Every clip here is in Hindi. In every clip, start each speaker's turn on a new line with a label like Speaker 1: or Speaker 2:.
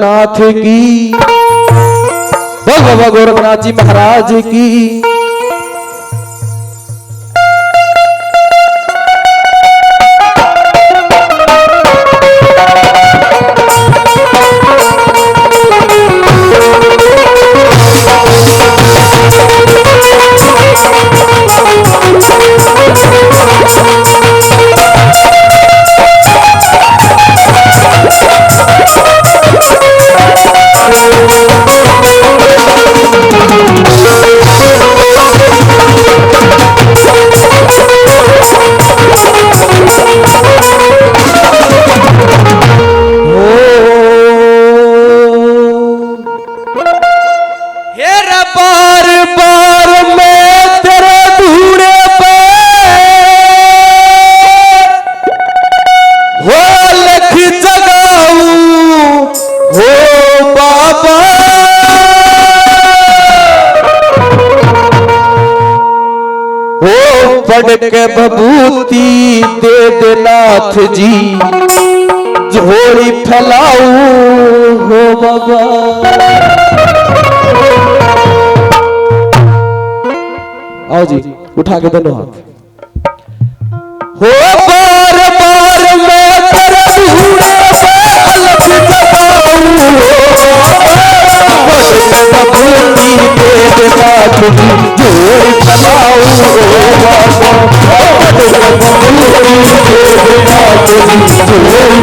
Speaker 1: नाथ की बाबा गोरखनाथ जी महाराज की। पढ़ के बबूती दे दे नाथ जी झोली फैलाऊ हो बाबा। आओ जी उठा के दोनों हाथ। हो बार बार मैं तेरे ढूंढे अलग जगाऊं बबूती दे दे नाथ जी झोली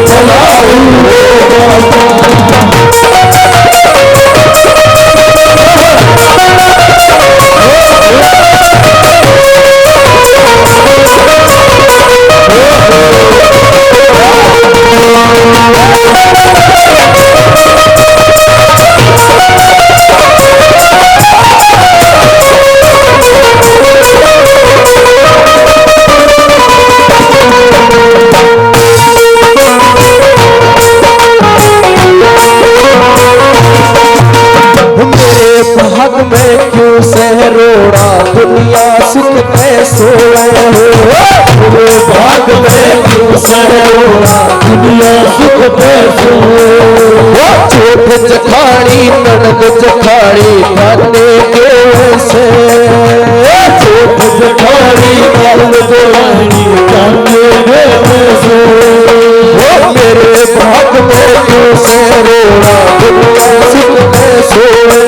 Speaker 1: फैलाऊ हो बाबा। में क्यों से रोड़ा दुनिया सुख में सोए हो। भाग में क्यों से रोड़ा दुनिया सुख में सोए। चोट जखाड़ी ननद जखाड़ी खाने के से चोट जखाड़ी ननद जखाड़ी खाने के से। मेरे भाग में क्यों से रोड़ा दुनिया सुख में सोए।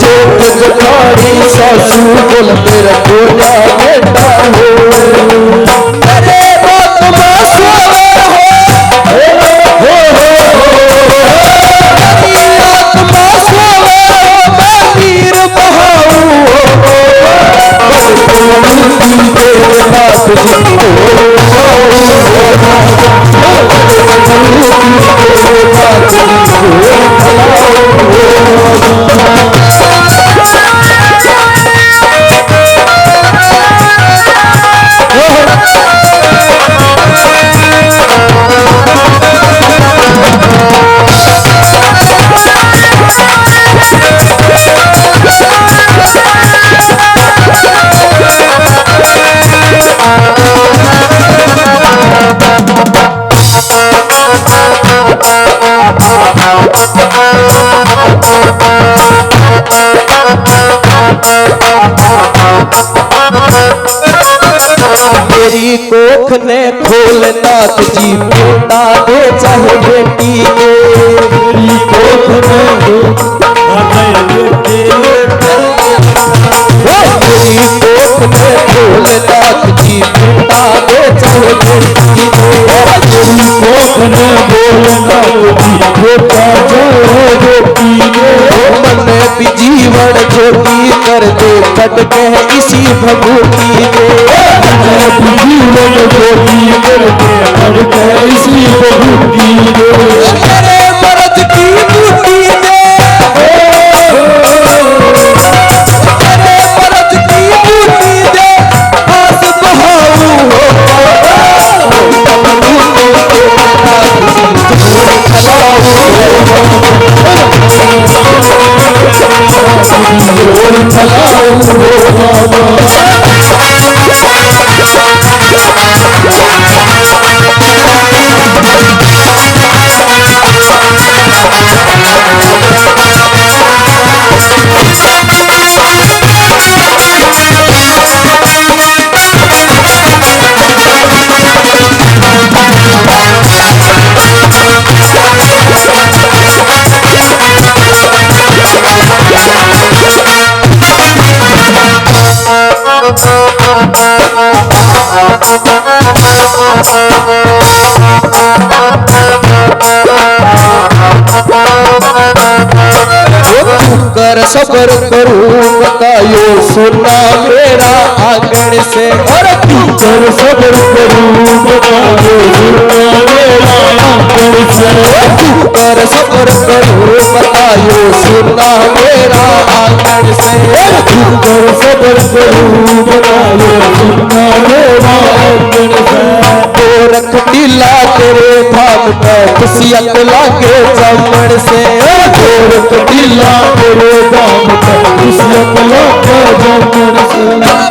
Speaker 1: चोट जखाड़ी सासू बोल तेरा कोना बेटा हो। अरे बात मासो मेरी कोख ने खोल नाथ जी बेटा दे चाहे बेटी के। मेरी कोख ने मेरी कोख ने खोल नाथ जी बेटा दे चाहे बेटी के। मेरी कोख ने बोल नाथ जी बेटा चाहे बेटी के। मन भी जीवन ज्योति कर दे कट के इसी भभूति के। जीवन ज्योति करके हर कैसी बबूती दे। मेरे मर्द की बूटी दे। मेरे मर्द की बूटी दे। आस बहाऊ हो कर सबर करूं बतायो सुना मेरा आंगन से। और क्यों कर सबर करूं बतायो सुना मेरा आंगन से। क्यों कर सबर करूं बतायो सुना मेरा आंगन से। क्यों कर सबर करूं बतायो सुना मेरा आंगन से। गोरख टीला तेरे धाम में खुशियत लागे जमन से। गोरख टीला तेरे धाम में खुशियत लागे जमन से।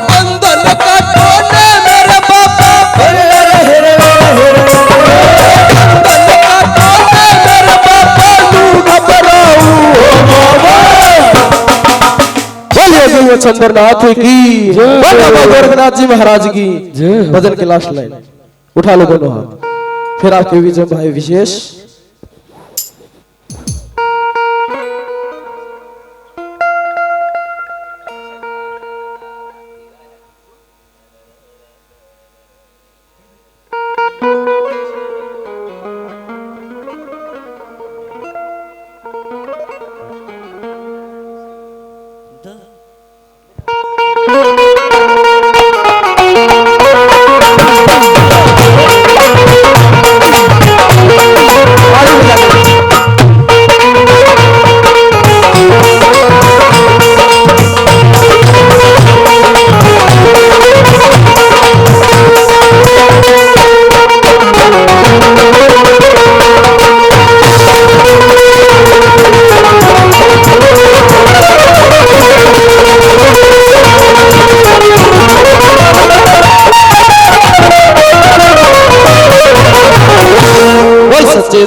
Speaker 1: बंधन का टोने मेरे बाबा बंधन का टोने मेरे बाबा तू घबराऊं बोलिए चंद्रनाथ की बाबा गोरखनाथ जी महाराज की भजन की लास्ट लाइन उठा लो दोनों हाथ। फिर आपके विजय भाई विशेष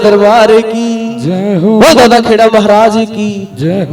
Speaker 1: दरबार की जय हो। दादा खेड़ा महाराज की जय हो।